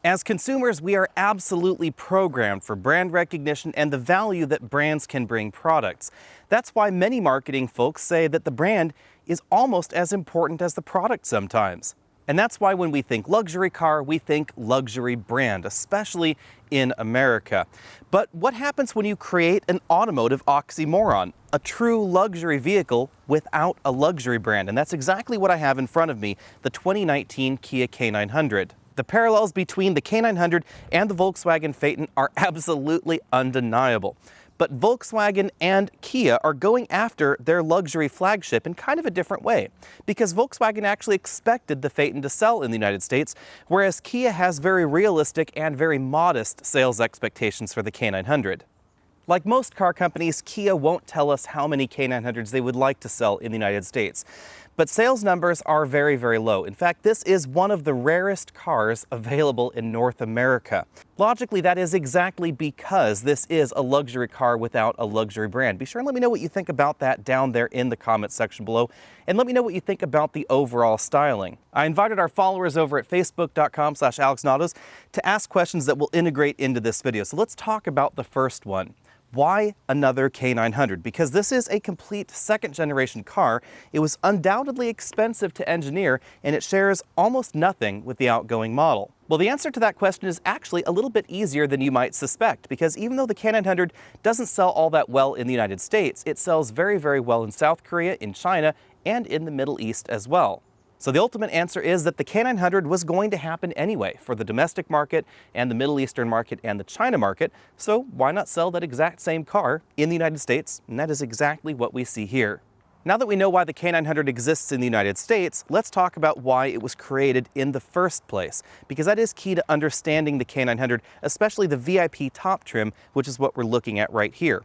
As consumers, we are absolutely programmed for brand recognition and the value that brands can bring products. That's why many marketing folks say that the brand is almost as important as the product sometimes. And that's why when we think luxury car, we think luxury brand, especially in America. But what happens when you create an automotive oxymoron, a true luxury vehicle without a luxury brand? And that's exactly what I have in front of me, the 2019 Kia K900. The parallels between the K900 and the Volkswagen Phaeton are absolutely undeniable. But Volkswagen and Kia are going after their luxury flagship in kind of a different way, because Volkswagen actually expected the Phaeton to sell in the United States, whereas Kia has very realistic and very modest sales expectations for the K900. Like most car companies, Kia won't tell us how many K900s they would like to sell in the United States. But sales numbers are very, very low. In fact, this is one of the rarest cars available in North America. Logically, that is exactly because this is a luxury car without a luxury brand. Be sure and let me know what you think about that down there in the comments section below, and let me know what you think about the overall styling. I invited our followers over at facebook.com/AlexNautos to ask questions that will integrate into this video. So let's talk about the first one. Why another K900? Because this is a complete second generation car. It was undoubtedly expensive to engineer, and it shares almost nothing with the outgoing model. Well, the answer to that question is actually a little bit easier than you might suspect, because even though the K900 doesn't sell all that well in the United States, it sells very, very well in South Korea, in China, and in the Middle East as well. So the ultimate answer is that the K900 was going to happen anyway for the domestic market and the Middle Eastern market and the China market, so why not sell that exact same car in the United States? And that is exactly what we see here. Now that we know why the K900 exists in the United States, let's talk about why it was created in the first place, because that is key to understanding the K900, especially the VIP top trim, which is what we're looking at right here.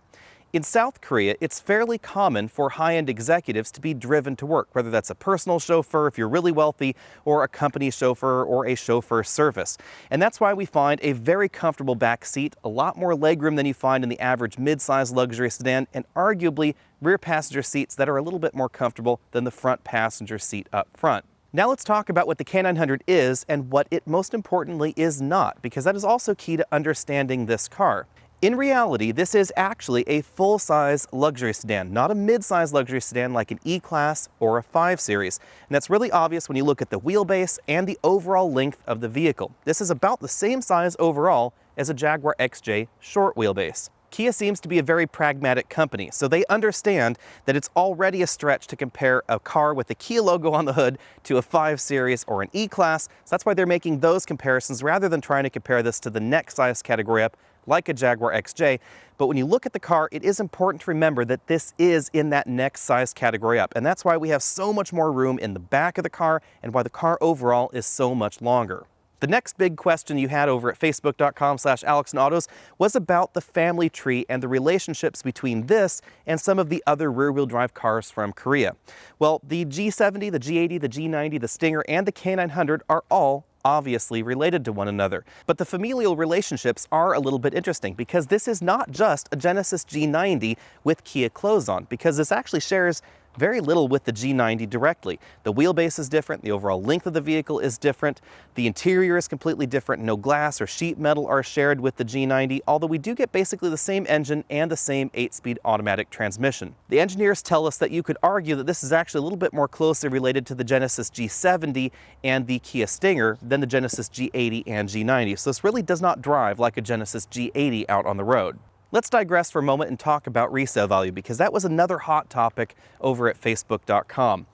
In South Korea, it's fairly common for high-end executives to be driven to work, whether that's a personal chauffeur if you're really wealthy, or a company chauffeur, or a chauffeur service. And that's why we find a very comfortable back seat, a lot more legroom than you find in the average mid-size luxury sedan, and arguably rear passenger seats that are a little bit more comfortable than the front passenger seat up front. Now let's talk about what the K900 is and what it most importantly is not, because that is also key to understanding this car. In reality, this is actually a full-size luxury sedan, not a mid-size luxury sedan like an E-Class or a 5 Series. And that's really obvious when you look at the wheelbase and the overall length of the vehicle. This is about the same size overall as a Jaguar XJ short wheelbase. Kia seems to be a very pragmatic company, so they understand that it's already a stretch to compare a car with the Kia logo on the hood to a 5 Series or an E-Class. So that's why they're making those comparisons rather than trying to compare this to the next size category up like a Jaguar XJ. But when you look at the car, it is important to remember that this is in that next size category up. And that's why we have so much more room in the back of the car and why the car overall is so much longer. The next big question you had over at facebook.com/AlexNautos was about the family tree and the relationships between this and some of the other rear-wheel drive cars from Korea. Well, the G70, the G80, the G90, the Stinger, and the K900 are all obviously related to one another. But the familial relationships are a little bit interesting, because this is not just a Genesis G90 with Kia clothes on, because this actually shares very little with the G90 directly. The wheelbase is different, the overall length of the vehicle is different, the interior is completely different, no glass or sheet metal are shared with the G90, although we do get basically the same engine and the same 8-speed automatic transmission. The engineers tell us that you could argue that this is actually a little bit more closely related to the Genesis G70 and the Kia Stinger than the Genesis G80 and G90, so this really does not drive like a Genesis G80 out on the road. Let's digress for a moment and talk about resale value, because that was another hot topic over at facebook.com.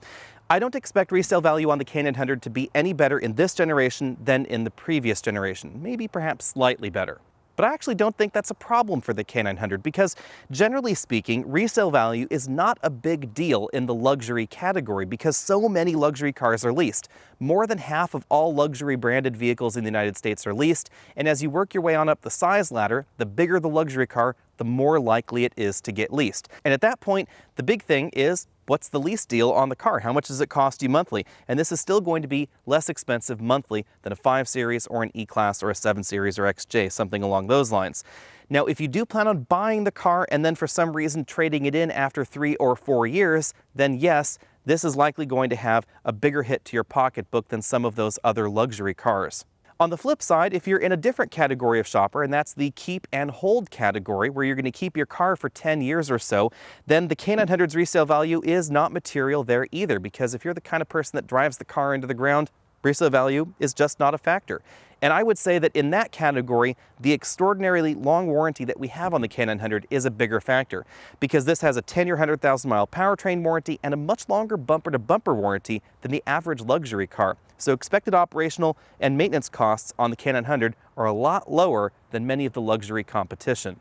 I don't expect resale value on the K900 to be any better in this generation than in the previous generation, maybe perhaps slightly better. But I actually don't think that's a problem for the K900, because generally speaking, resale value is not a big deal in the luxury category because so many luxury cars are leased. More than half of all luxury branded vehicles in the United States are leased, and as you work your way on up the size ladder, the bigger the luxury car, the more likely it is to get leased. And at that point, the big thing is, what's the lease deal on the car? How much does it cost you monthly? And this is still going to be less expensive monthly than a 5 Series or an E-Class or a 7 Series or XJ, something along those lines. Now, if you do plan on buying the car and then for some reason trading it in after 3 or 4 years, then yes, this is likely going to have a bigger hit to your pocketbook than some of those other luxury cars. On the flip side, if you're in a different category of shopper, and that's the keep and hold category, where you're going to keep your car for 10 years or so, then the K900's resale value is not material there either, because if you're the kind of person that drives the car into the ground, resale value is just not a factor. And I would say that in that category, the extraordinarily long warranty that we have on the K900 is a bigger factor, because this has a 10-year, 100,000-mile powertrain warranty and a much longer bumper-to-bumper warranty than the average luxury car. So expected operational and maintenance costs on the K900 are a lot lower than many of the luxury competition.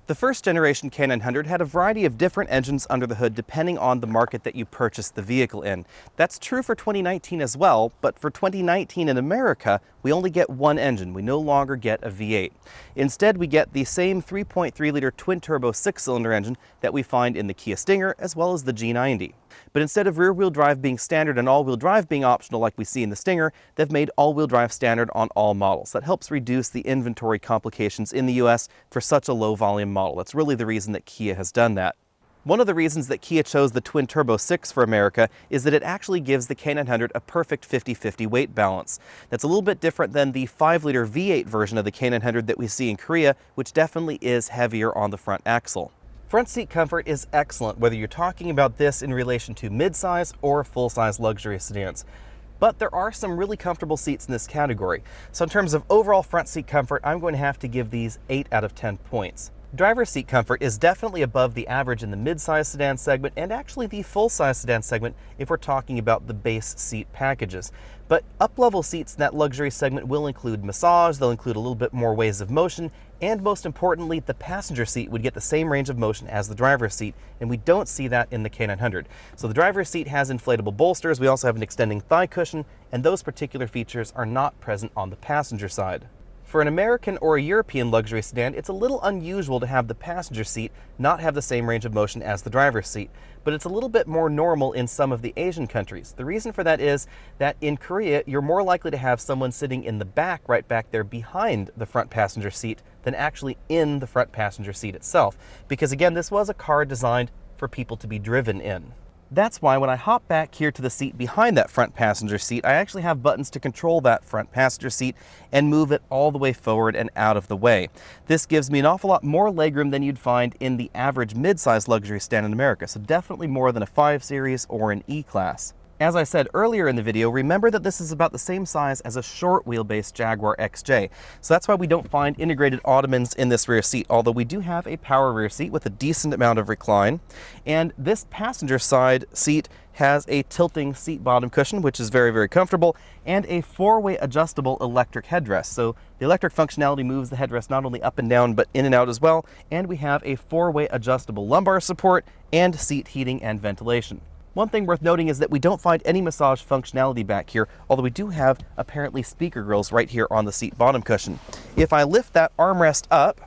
The first generation K900 had a variety of different engines under the hood depending on the market that you purchased the vehicle in. That's true for 2019 as well, but for 2019 in America, we only get one engine. We no longer get a V8. Instead, we get the same 3.3-liter twin-turbo 6-cylinder engine that we find in the Kia Stinger as well as the G90. But instead of rear-wheel drive being standard and all-wheel drive being optional like we see in the Stinger, they've made all-wheel drive standard on all models. That helps reduce the inventory complications in the US for such a low-volume model. That's really the reason that Kia has done that. One of the reasons that Kia chose the twin-turbo 6 for America is that it actually gives the K900 a perfect 50-50 weight balance. That's a little bit different than the 5-liter V8 version of the K900 that we see in Korea, which definitely is heavier on the front axle. Front seat comfort is excellent, whether you're talking about this in relation to midsize or full-size luxury sedans. But there are some really comfortable seats in this category. So in terms of overall front seat comfort, I'm going to have to give these 8 out of 10 points. Driver's seat comfort is definitely above the average in the mid-size sedan segment and actually the full-size sedan segment if we're talking about the base seat packages. But up-level seats in that luxury segment will include massage, they'll include a little bit more ways of motion, and most importantly, the passenger seat would get the same range of motion as the driver's seat, and we don't see that in the K900. So the driver's seat has inflatable bolsters, we also have an extending thigh cushion, and those particular features are not present on the passenger side. For an American or a European luxury sedan, it's a little unusual to have the passenger seat not have the same range of motion as the driver's seat, but it's a little bit more normal in some of the Asian countries. The reason for that is that in Korea, you're more likely to have someone sitting in the back, right back there behind the front passenger seat, than actually in the front passenger seat itself. Because again, this was a car designed for people to be driven in. That's why when I hop back here to the seat behind that front passenger seat, I actually have buttons to control that front passenger seat and move it all the way forward and out of the way. This gives me an awful lot more legroom than you'd find in the average mid-size luxury sedan in America, so definitely more than a 5 Series or an E-Class. As I said earlier in the video, remember that this is about the same size as a short wheelbase Jaguar XJ. So that's why we don't find integrated ottomans in this rear seat, although we do have a power rear seat with a decent amount of recline. And this passenger side seat has a tilting seat bottom cushion, which is very, very comfortable, and a 4-way adjustable electric headrest. So the electric functionality moves the headrest not only up and down, but in and out as well. And we have a 4-way adjustable lumbar support and seat heating and ventilation. One thing worth noting is that we don't find any massage functionality back here, although we do have apparently speaker grills right here on the seat bottom cushion. If I lift that armrest up,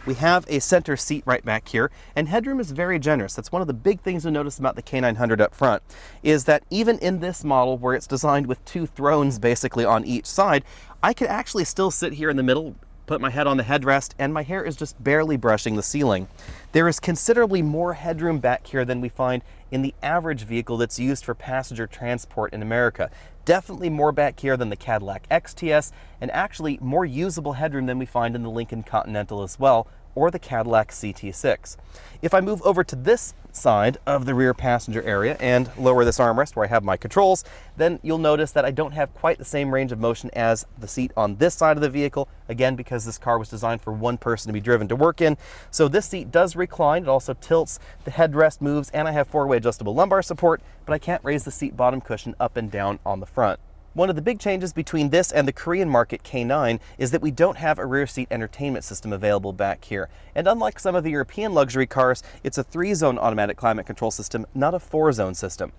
we have a center seat right back here, and headroom is very generous. That's one of the big things you'll notice about the K900 up front, is that even in this model where it's designed with 2 thrones basically on each side, I could actually still sit here in the middle, put my head on the headrest, and my hair is just barely brushing the ceiling. There is considerably more headroom back here than we find in the average vehicle that's used for passenger transport in America. Definitely more back here than the Cadillac XTS, and actually more usable headroom than we find in the Lincoln Continental as well, or the Cadillac CT6. If I move over to this side of the rear passenger area and lower this armrest where I have my controls, then you'll notice that I don't have quite the same range of motion as the seat on this side of the vehicle, again because this car was designed for one person to be driven to work in. So this seat does recline, it also tilts, the headrest moves, and I have 4-way adjustable lumbar support, but I can't raise the seat bottom cushion up and down on the front. One of the big changes between this and the Korean market K9 is that we don't have a rear seat entertainment system available back here. And unlike some of the European luxury cars, it's a 3-zone automatic climate control system, not a 4-zone system.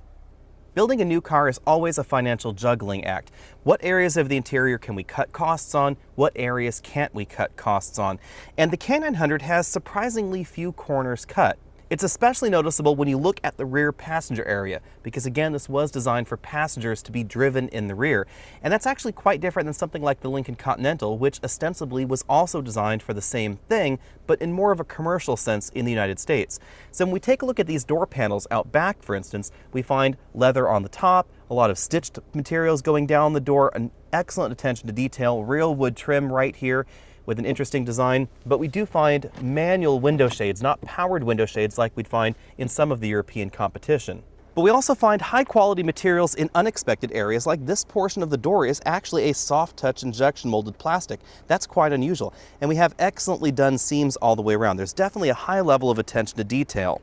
Building a new car is always a financial juggling act. What areas of the interior can we cut costs on? What areas can't we cut costs on? And the K900 has surprisingly few corners cut. It's especially noticeable when you look at the rear passenger area, because again, this was designed for passengers to be driven in the rear. And that's actually quite different than something like the Lincoln Continental, which ostensibly was also designed for the same thing, but in more of a commercial sense in the United States. So when we take a look at these door panels out back, for instance, we find leather on the top, a lot of stitched materials going down the door, an excellent attention to detail, real wood trim right here, with an interesting design, but we do find manual window shades, not powered window shades like we'd find in some of the European competition. But we also find high quality materials in unexpected areas, like this portion of the door is actually a soft touch injection molded plastic. That's quite unusual. And we have excellently done seams all the way around. There's definitely a high level of attention to detail.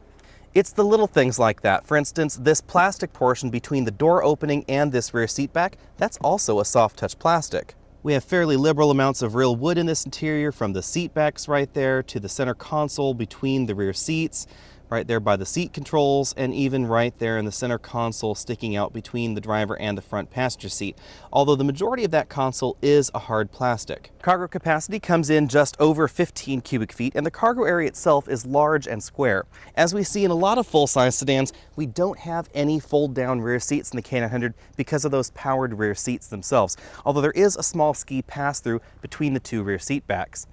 It's the little things like that. For instance, this plastic portion between the door opening and this rear seat back, that's also a soft touch plastic. We have fairly liberal amounts of real wood in this interior, from the seat backs right there to the center console between the rear seats, right there by the seat controls, and even right there in the center console sticking out between the driver and the front passenger seat, although the majority of that console is a hard plastic. Cargo capacity comes in just over 15 cubic feet, and the cargo area itself is large and square. As we see in a lot of full-size sedans, we don't have any fold-down rear seats in the K900 because of those powered rear seats themselves, although there is a small ski pass-through between the two rear seat backs.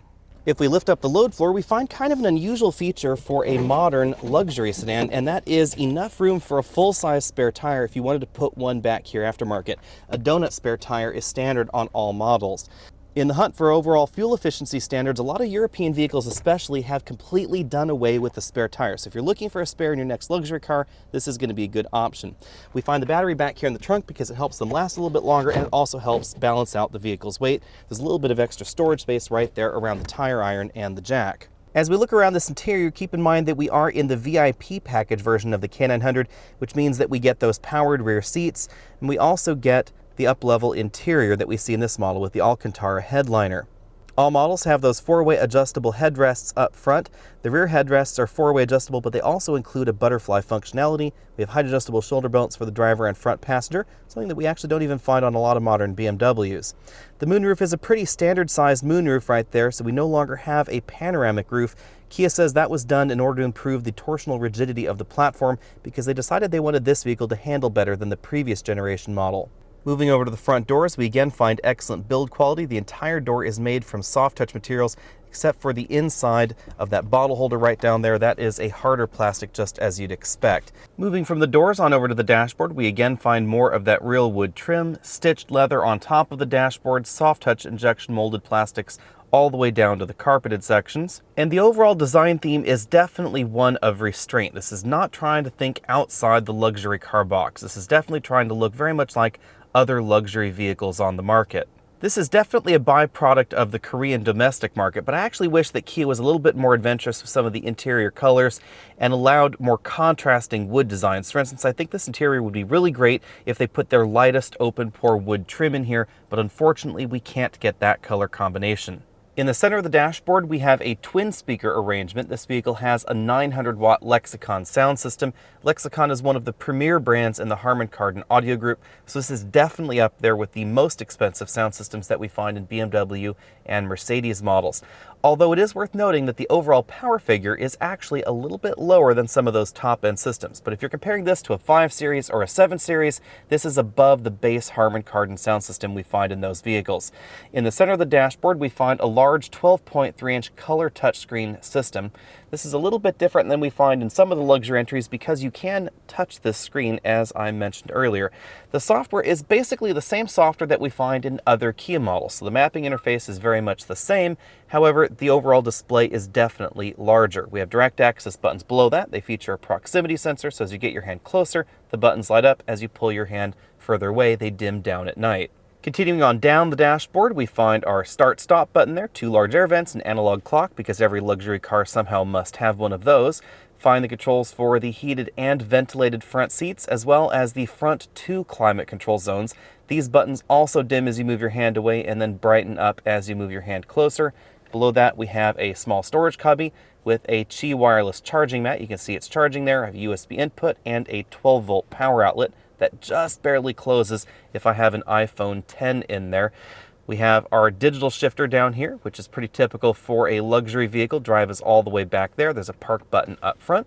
If we lift up the load floor, we find kind of an unusual feature for a modern luxury sedan, and that is enough room for a full-size spare tire if you wanted to put one back here aftermarket. A donut spare tire is standard on all models. In the hunt for overall fuel efficiency standards, a lot of European vehicles especially have completely done away with the spare tire. So if you're looking for a spare in your next luxury car, this is going to be a good option. We find the battery back here in the trunk because it helps them last a little bit longer, and it also helps balance out the vehicle's weight. There's a little bit of extra storage space right there around the tire iron and the jack. As we look around this interior, keep in mind that we are in the VIP package version of the K900, which means that we get those powered rear seats, and we also get the up-level interior that we see in this model with the Alcantara headliner. All models have those four-way adjustable headrests up front. The rear headrests are four-way adjustable, but they also include a butterfly functionality. We have height adjustable shoulder belts for the driver and front passenger, something that we actually don't even find on a lot of modern BMWs. The moonroof is a pretty standard-sized moonroof right there, so we no longer have a panoramic roof. Kia says that was done in order to improve the torsional rigidity of the platform because they decided they wanted this vehicle to handle better than the previous generation model. Moving over to the front doors, we again find excellent build quality. The entire door is made from soft touch materials, except for the inside of that bottle holder right down there. That is a harder plastic, just as you'd expect. Moving from the doors on over to the dashboard, we again find more of that real wood trim, stitched leather on top of the dashboard, soft touch injection molded plastics all the way down to the carpeted sections. And the overall design theme is definitely one of restraint. This is not trying to think outside the luxury car box. This is definitely trying to look very much like other luxury vehicles on the market. This is definitely a byproduct of the Korean domestic market, but I actually wish that Kia was a little bit more adventurous with some of the interior colors and allowed more contrasting wood designs. For instance, I think this interior would be really great if they put their lightest open pore wood trim in here, but unfortunately we can't get that color combination. In the center of the dashboard, we have a twin speaker arrangement. This vehicle has a 900-watt Lexicon sound system. Lexicon is one of the premier brands in the Harman Kardon audio group, so this is definitely up there with the most expensive sound systems that we find in BMW and Mercedes models. Although it is worth noting that the overall power figure is actually a little bit lower than some of those top-end systems. But if you're comparing this to a 5 Series or a 7 Series, this is above the base Harman Kardon sound system we find in those vehicles. In the center of the dashboard, we find a large 12.3-inch color touchscreen system. This is a little bit different than we find in some of the luxury entries because you can touch this screen, as I mentioned earlier. The software is basically the same software that we find in other Kia models, so the mapping interface is very much the same. However, the overall display is definitely larger. We have direct access buttons below that. They feature a proximity sensor, so as you get your hand closer, the buttons light up. As you pull your hand further away, they dim down at night. Continuing on down the dashboard, we find our start-stop button there, 2 large air vents, an analog clock, because every luxury car somehow must have one of those. Find the controls for the heated and ventilated front seats, as well as the front 2 climate control zones. These buttons also dim as you move your hand away and then brighten up as you move your hand closer. Below that, we have a small storage cubby with a Qi wireless charging mat. You can see it's charging there. I have a USB input and a 12-volt power outlet that just barely closes if I have an iPhone 10 in there. We have our digital shifter down here, which is pretty typical for a luxury vehicle. Drive is all the way back there. There's a park button up front.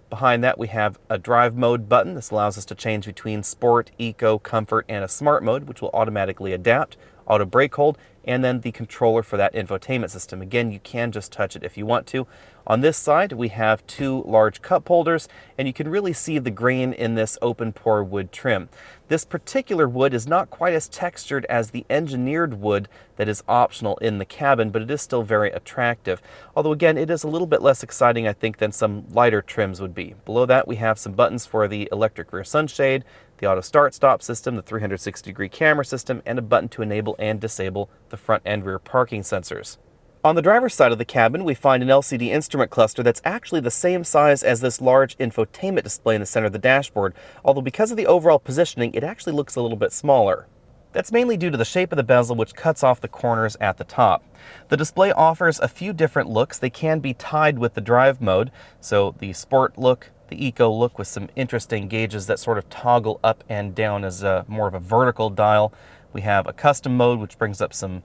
Behind that we have a drive mode button. This allows us to change between sport, eco, comfort, and a smart mode, which will automatically adapt, auto brake hold, and then the controller for that infotainment system. Again, you can just touch it if you want to. On this side, we have two large cup holders, and you can really see the grain in this open pore wood trim. This particular wood is not quite as textured as the engineered wood that is optional in the cabin, but it is still very attractive. Although again, it is a little bit less exciting, I think, than some lighter trims would be. Below that, we have some buttons for the electric rear sunshade, the auto start-stop system, the 360-degree camera system, and a button to enable and disable the front and rear parking sensors. On the driver's side of the cabin, we find an LCD instrument cluster that's actually the same size as this large infotainment display in the center of the dashboard, although because of the overall positioning, it actually looks a little bit smaller. That's mainly due to the shape of the bezel, which cuts off the corners at the top. The display offers a few different looks. They can be tied with the drive mode, so the sport look, the eco look with some interesting gauges that sort of toggle up and down as more of a vertical dial. We have a custom mode, which brings up some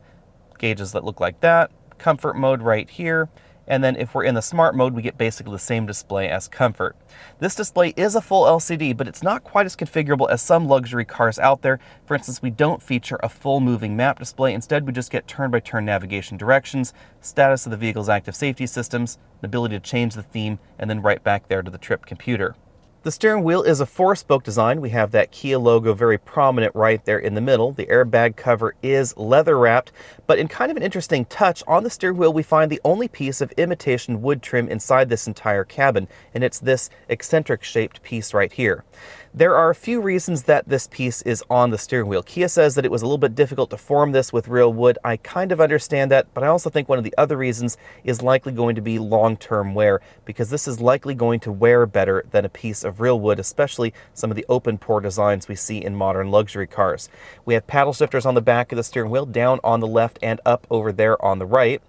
gauges that look like that. Comfort mode right here, and then if we're in the smart mode, we get basically the same display as comfort. This display is a full LCD, but it's not quite as configurable as some luxury cars out there. For instance, we don't feature a full moving map display. Instead, we just get turn-by-turn navigation directions, status of the vehicle's active safety systems, the ability to change the theme, and then right back there to the trip computer. The steering wheel is a 4-spoke design. We have that Kia logo very prominent right there in the middle. The airbag cover is leather wrapped, but in kind of an interesting touch, on the steering wheel we find the only piece of imitation wood trim inside this entire cabin, and it's this eccentric shaped piece right here. There are a few reasons that this piece is on the steering wheel. Kia says that it was a little bit difficult to form this with real wood. I kind of understand that, but I also think one of the other reasons is likely going to be long-term wear, because this is likely going to wear better than a piece of real wood, especially some of the open pore designs we see in modern luxury cars. We have paddle shifters on the back of the steering wheel, down on the left and up over there on the right.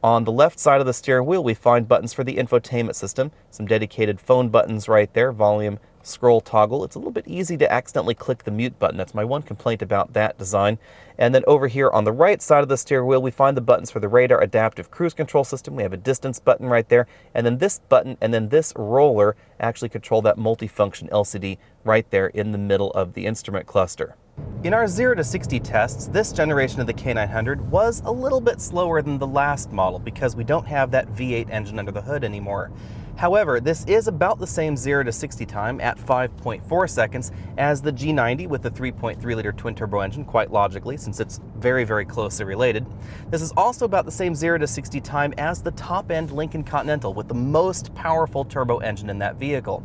On the left side of the steering wheel, we find buttons for the infotainment system, some dedicated phone buttons right there, volume, scroll toggle. It's a little bit easy to accidentally click the mute button. That's my one complaint about that design. And then over here on the right side of the steering wheel, we find the buttons for the radar adaptive cruise control system. We have a distance button right there, and then this button and then this roller actually control that multifunction LCD right there in the middle of the instrument cluster. In our 0 to 60 tests, this generation of the K900 was a little bit slower than the last model because we don't have that V8 engine under the hood anymore. However, this is about the same 0 to 60 time at 5.4 seconds as the G90 with the 3.3-liter twin-turbo engine, quite logically, since it's very, very closely related. This is also about the same 0 to 60 time as the top-end Lincoln Continental with the most powerful turbo engine in that vehicle.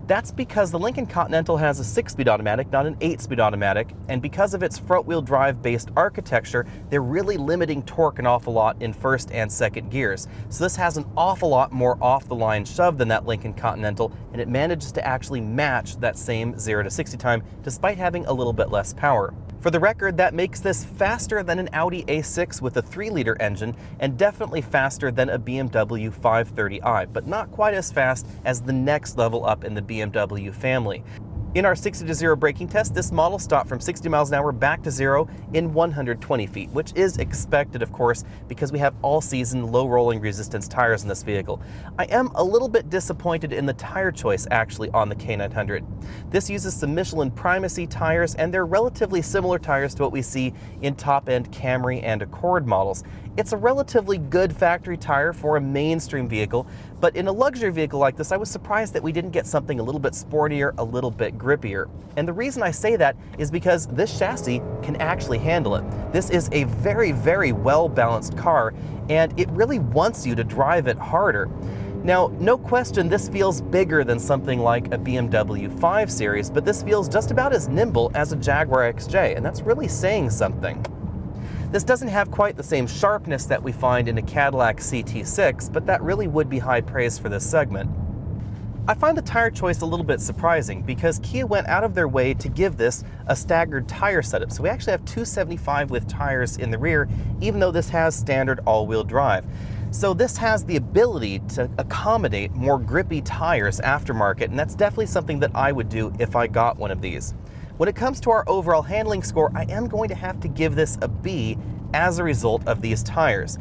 That's because the Lincoln Continental has a 6-speed automatic, not an 8-speed automatic, and because of its front-wheel drive-based architecture, they're really limiting torque an awful lot in first and second gears. So this has an awful lot more off-the-line shove than that Lincoln Continental, and it manages to actually match that same 0 to 60 time, despite having a little bit less power. For the record, that makes this faster than an Audi A6 with a 3-liter engine, and definitely faster than a BMW 530i, but not quite as fast as the next level up in the BMW family. In our 60 to 0 braking test, this model stopped from 60 miles an hour back to 0 in 120 feet, which is expected, of course, because we have all-season, low rolling resistance tires in this vehicle. I am a little bit disappointed in the tire choice, actually, on the K900. This uses some Michelin Primacy tires, and they're relatively similar tires to what we see in top-end Camry and Accord models. It's a relatively good factory tire for a mainstream vehicle, but in a luxury vehicle like this, I was surprised that we didn't get something a little bit sportier, a little bit grippier. And the reason I say that is because this chassis can actually handle it. This is a very, very well-balanced car, and it really wants you to drive it harder. Now, no question, this feels bigger than something like a BMW 5 Series, but this feels just about as nimble as a Jaguar XJ, and that's really saying something. This doesn't have quite the same sharpness that we find in a Cadillac CT6, but that really would be high praise for this segment. I find the tire choice a little bit surprising because Kia went out of their way to give this a staggered tire setup. So we actually have 275 width tires in the rear, even though this has standard all-wheel drive. So this has the ability to accommodate more grippy tires aftermarket, and that's definitely something that I would do if I got one of these. When it comes to our overall handling score, I am going to have to give this a B as a result of these tires.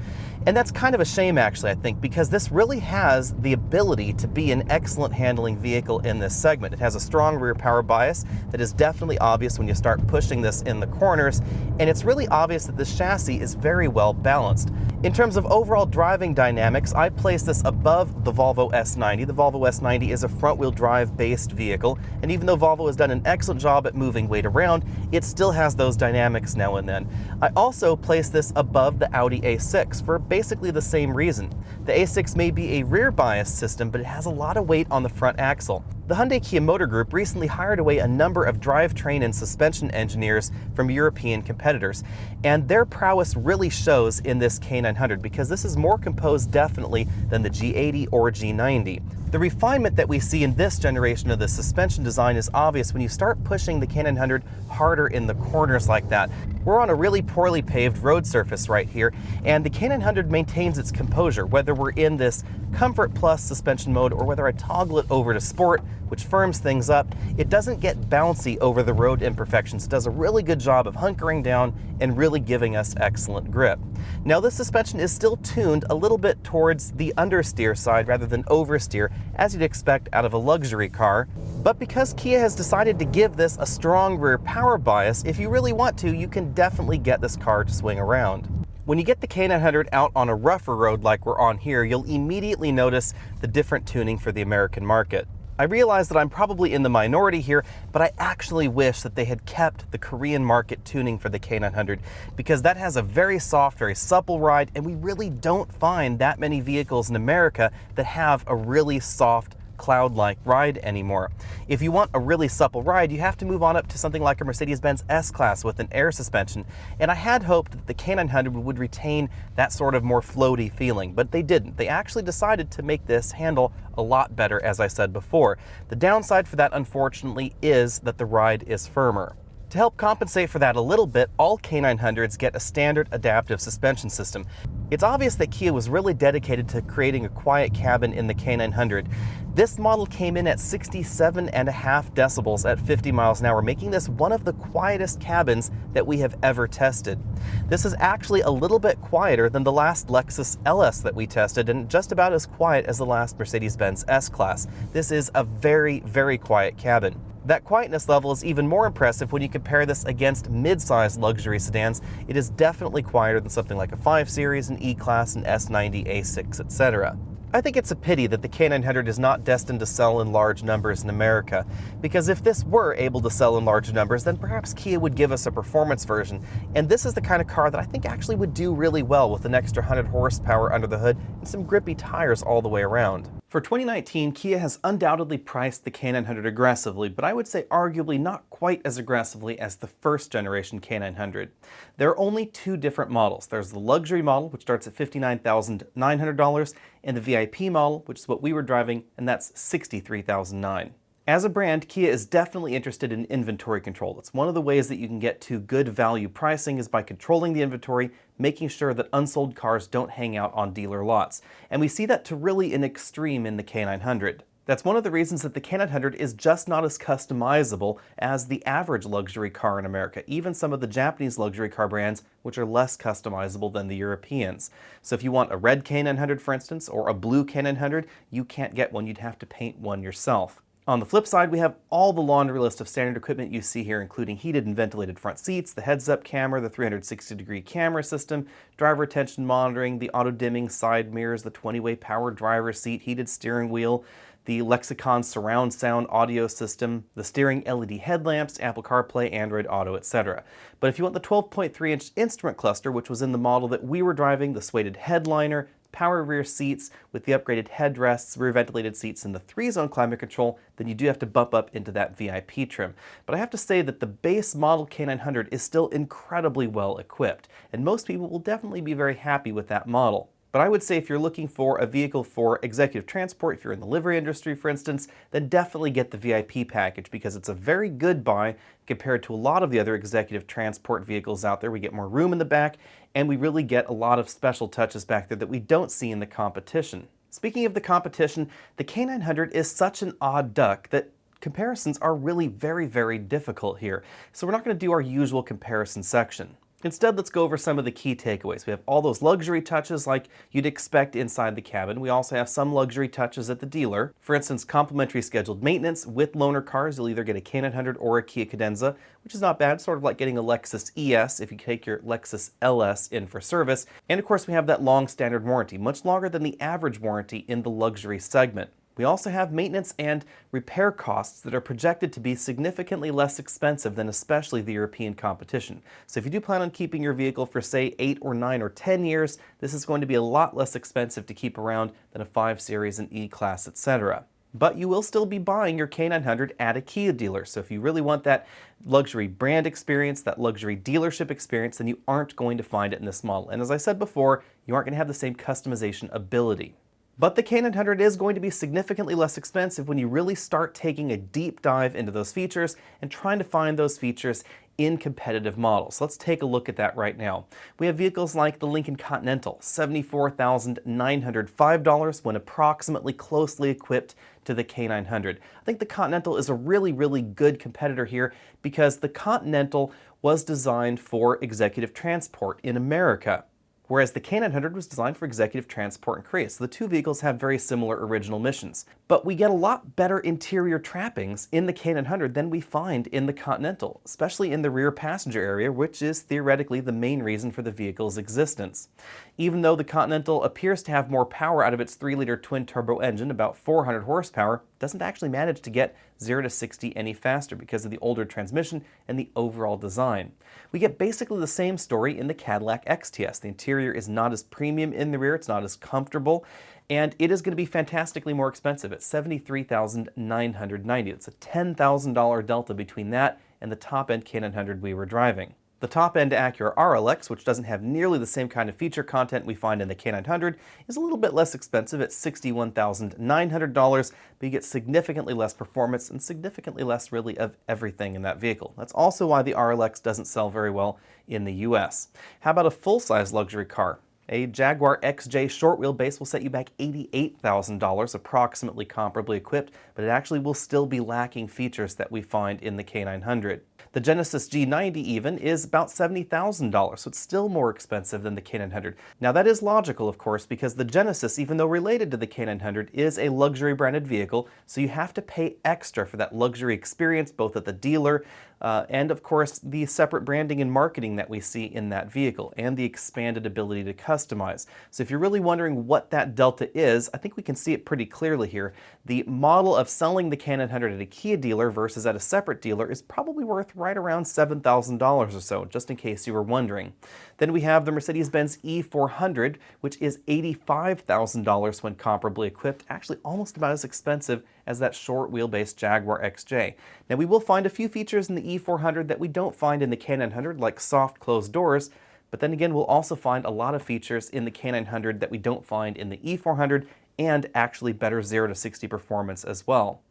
And that's kind of a shame, actually, I think, because this really has the ability to be an excellent handling vehicle in this segment. It has a strong rear power bias that is definitely obvious when you start pushing this in the corners, and it's really obvious that this chassis is very well balanced. In terms of overall driving dynamics, I place this above the Volvo S90. The Volvo S90 is a front-wheel drive based vehicle, and even though Volvo has done an excellent job at moving weight around, it still has those dynamics now and then. I also place this above the Audi A6 for basically the same reason. The A6 may be a rear bias system, but it has a lot of weight on the front axle. The Hyundai Kia Motor Group recently hired away a number of drivetrain and suspension engineers from European competitors, and their prowess really shows in this K900 because this is more composed definitely than the G80 or G90. The refinement that we see in this generation of the suspension design is obvious when you start pushing the K900 harder in the corners like that. We're on a really poorly paved road surface right here, and the K900 maintains its composure, whether we're in this Comfort Plus suspension mode or whether I toggle it over to Sport, which firms things up. It doesn't get bouncy over the road imperfections. It does a really good job of hunkering down and really giving us excellent grip. Now, this suspension is still tuned a little bit towards the understeer side rather than oversteer, as you'd expect out of a luxury car. But because Kia has decided to give this a strong rear power bias, if you really want to, you can definitely get this car to swing around. When you get the K900 out on a rougher road like we're on here, you'll immediately notice the different tuning for the American market. I realize that I'm probably in the minority here, but I actually wish that they had kept the Korean market tuning for the K900 because that has a very soft, very supple ride, and we really don't find that many vehicles in America that have a really soft, cloud-like ride anymore. If you want a really supple ride, you have to move on up to something like a Mercedes-Benz S-Class with an air suspension, and I had hoped that the K900 would retain that sort of more floaty feeling, but they didn't. They actually decided to make this handle a lot better, as I said before. The downside for that, unfortunately, is that the ride is firmer. To help compensate for that a little bit, all K900s get a standard adaptive suspension system. It's obvious that Kia was really dedicated to creating a quiet cabin in the K900. This model came in at 67.5 decibels at 50 miles an hour, making this one of the quietest cabins that we have ever tested. This is actually a little bit quieter than the last Lexus LS that we tested, and just about as quiet as the last Mercedes-Benz S-Class. This is a very, very quiet cabin. That quietness level is even more impressive when you compare this against mid-sized luxury sedans. It is definitely quieter than something like a 5 Series, an E-Class, an S90, A6, etc. I think it's a pity that the K900 is not destined to sell in large numbers in America, because if this were able to sell in large numbers, then perhaps Kia would give us a performance version, and this is the kind of car that I think actually would do really well with an extra 100 horsepower under the hood and some grippy tires all the way around. For 2019, Kia has undoubtedly priced the K900 aggressively, but I would say arguably not quite as aggressively as the first generation K900. There are only two different models. There's the luxury model, which starts at $59,900, and the VIP model, which is what we were driving, and that's $63,900. As a brand, Kia is definitely interested in inventory control. It's one of the ways that you can get to good value pricing is by controlling the inventory, making sure that unsold cars don't hang out on dealer lots. And we see that to really an extreme in the K900. That's one of the reasons that the K900 is just not as customizable as the average luxury car in America, even some of the Japanese luxury car brands, which are less customizable than the Europeans. So if you want a red K900, for instance, or a blue K900, you can't get one. You'd have to paint one yourself. On the flip side, we have all the laundry list of standard equipment you see here, including heated and ventilated front seats, the heads-up camera, the 360-degree camera system, driver attention monitoring, the auto-dimming side mirrors, the 20-way power driver seat, heated steering wheel, the Lexicon surround sound audio system, the steering LED headlamps, Apple CarPlay, Android Auto, etc. But if you want the 12.3-inch instrument cluster, which was in the model that we were driving, the suede headliner, power rear seats with the upgraded headrests, rear ventilated seats, and the 3-zone climate control, then you do have to bump up into that VIP trim. But I have to say that the base model K900 is still incredibly well equipped, and most people will definitely be very happy with that model. But I would say if you're looking for a vehicle for executive transport, if you're in the livery industry, for instance, then definitely get the VIP package because it's a very good buy compared to a lot of the other executive transport vehicles out there. We get more room in the back, and we really get a lot of special touches back there that we don't see in the competition. Speaking of the competition, the K900 is such an odd duck that comparisons are really very, very difficult here. So we're not going to do our usual comparison section. Instead, let's go over some of the key takeaways. We have all those luxury touches like you'd expect inside the cabin. We also have some luxury touches at the dealer. For instance, complimentary scheduled maintenance. With loaner cars, you'll either get a K900 or a Kia Cadenza, which is not bad, sort of like getting a Lexus ES if you take your Lexus LS in for service. And of course, we have that long standard warranty, much longer than the average warranty in the luxury segment. We also have maintenance and repair costs that are projected to be significantly less expensive than especially the European competition. So if you do plan on keeping your vehicle for say 8 or 9 or 10 years, this is going to be a lot less expensive to keep around than a 5 Series, an E-Class, etc. But you will still be buying your K900 at a Kia dealer. So if you really want that luxury brand experience, that luxury dealership experience, then you aren't going to find it in this model. And as I said before, you aren't going to have the same customization ability. But the K900 is going to be significantly less expensive when you really start taking a deep dive into those features and trying to find those features in competitive models. Let's take a look at that right now. We have vehicles like the Lincoln Continental, $74,905 when approximately closely equipped to the K900. I think the Continental is a really good competitor here because the Continental was designed for executive transport in America, whereas the K900 was designed for executive transport in Korea. So the two vehicles have very similar original missions. But we get a lot better interior trappings in the K900 than we find in the Continental, especially in the rear passenger area, which is theoretically the main reason for the vehicle's existence. Even though the Continental appears to have more power out of its 3-liter twin-turbo engine, about 400 horsepower, it doesn't actually manage to get 0 to 60 any faster because of the older transmission and the overall design. We get basically the same story in the Cadillac XTS. The interior is not as premium in the rear, it's not as comfortable, and it is going to be fantastically more expensive at $73,990. It's a $10,000 delta between that and the top-end K900 we were driving. The top-end Acura RLX, which doesn't have nearly the same kind of feature content we find in the K900, is a little bit less expensive at $61,900, but you get significantly less performance and significantly less really of everything in that vehicle. That's also why the RLX doesn't sell very well in the US. How about a full-size luxury car? A Jaguar XJ short wheelbase will set you back $88,000, approximately comparably equipped, but it actually will still be lacking features that we find in the K900. The Genesis G90 even is about $70,000, so it's still more expensive than the K900. Now that is logical, of course, because the Genesis, even though related to the K900, is a luxury branded vehicle, so you have to pay extra for that luxury experience both at the dealer and of course the separate branding and marketing that we see in that vehicle and the expanded ability to customize. So if you're really wondering what that delta is, I think we can see it pretty clearly here. The model of selling the K900 at a Kia dealer versus at a separate dealer is probably worth right around $7,000 or so, just in case you were wondering. Then we have the Mercedes-Benz E400, which is $85,000 when comparably equipped, actually almost about as expensive as that short wheelbase Jaguar XJ. Now we will find a few features in the E400 that we don't find in the K900, like soft closed doors, but then again we'll also find a lot of features in the K900 that we don't find in the E400 and actually better 0 to 60 performance as well.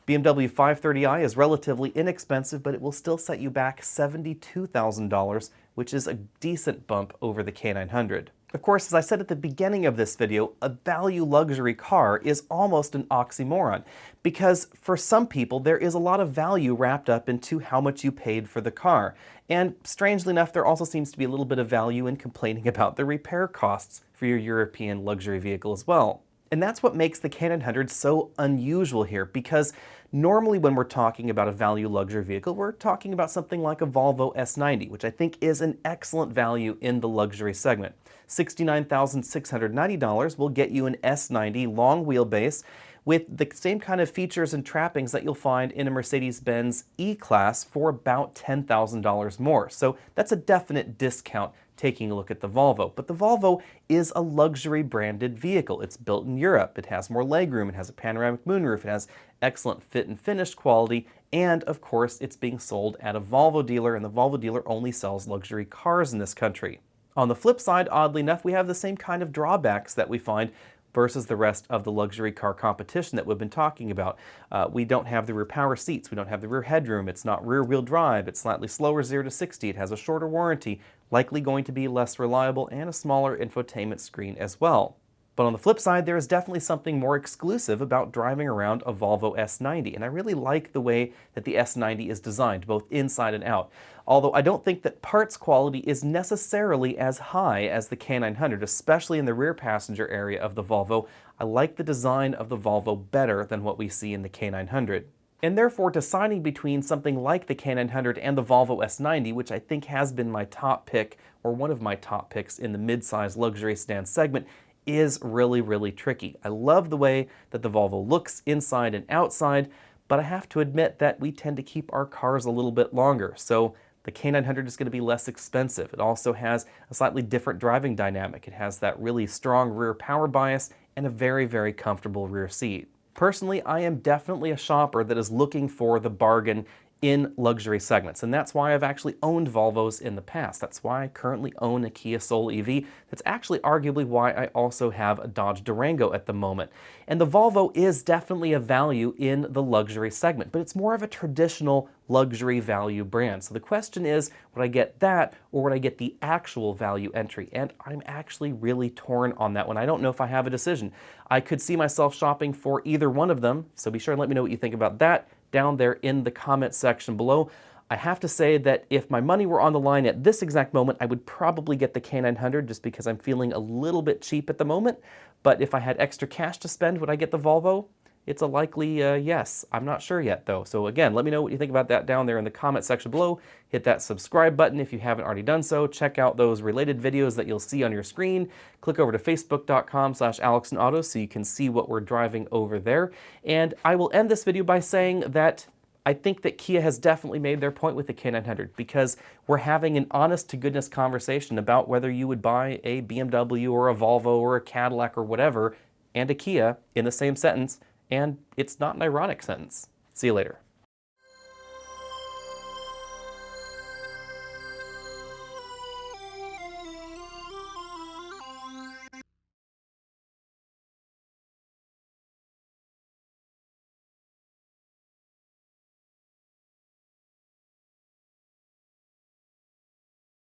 BMW 530i is relatively inexpensive, but it will still set you back $72,000, which is a decent bump over the K900. Of course, as I said at the beginning of this video, a value luxury car is almost an oxymoron, because for some people there is a lot of value wrapped up into how much you paid for the car. And strangely enough, there also seems to be a little bit of value in complaining about the repair costs for your European luxury vehicle as well. And that's what makes the K900 so unusual here, because normally when we're talking about a value luxury vehicle, we're talking about something like a Volvo S90, which I think is an excellent value in the luxury segment. $69,690 will get you an S90 long wheelbase with the same kind of features and trappings that you'll find in a Mercedes-Benz E-Class for about $10,000 more. So that's a definite discount taking a look at the Volvo. But the Volvo is a luxury branded vehicle. It's built in Europe. It has more legroom. It has a panoramic moonroof. It has excellent fit and finish quality. And of course, it's being sold at a Volvo dealer, and the Volvo dealer only sells luxury cars in this country. On the flip side, oddly enough, we have the same kind of drawbacks that we find versus the rest of the luxury car competition that we've been talking about. We don't have the rear power seats, we don't have the rear headroom, it's not rear-wheel drive, it's slightly slower 0 to 60, it has a shorter warranty, likely going to be less reliable, and a smaller infotainment screen as well. But on the flip side, there is definitely something more exclusive about driving around a Volvo S90, and I really like the way that the S90 is designed, both inside and out. Although I don't think that parts quality is necessarily as high as the K900, especially in the rear passenger area of the Volvo. I like the design of the Volvo better than what we see in the K900. And therefore, deciding between something like the K900 and the Volvo S90, which I think has been my top pick, or one of my top picks in the mid-size luxury sedan segment, is really, really tricky. I love the way that the Volvo looks inside and outside, but I have to admit that we tend to keep our cars a little bit longer, so the K900 is going to be less expensive. It also has a slightly different driving dynamic. It has that really strong rear power bias and a very, very comfortable rear seat. Personally, I am definitely a shopper that is looking for the bargain in luxury segments, and that's why I've actually owned Volvos in the past. That's why I currently own a Kia Soul EV. That's actually arguably why I also have a Dodge Durango at the moment. And the Volvo is definitely a value in the luxury segment, but it's more of a traditional luxury value brand. So the question is, would I get that or would I get the actual value entry? And I'm actually really torn on that one. I don't know if I have a decision. I could see myself shopping for either one of them, so be sure and let me know what you think about that down there in the comment section below. I have to say that if my money were on the line at this exact moment, I would probably get the K900 just because I'm feeling a little bit cheap at the moment. But if I had extra cash to spend, would I get the Volvo? It's a likely yes. I'm not sure yet though. So again, let me know what you think about that down there in the comment section below. Hit that subscribe button if you haven't already done so. Check out those related videos that you'll see on your screen. Click over to facebook.com/AlexandAuto so you can see what we're driving over there. And I will end this video by saying that I think that Kia has definitely made their point with the K900 because we're having an honest-to-goodness conversation about whether you would buy a BMW or a Volvo or a Cadillac or whatever and a Kia in the same sentence, and it's not an ironic sentence. See you later.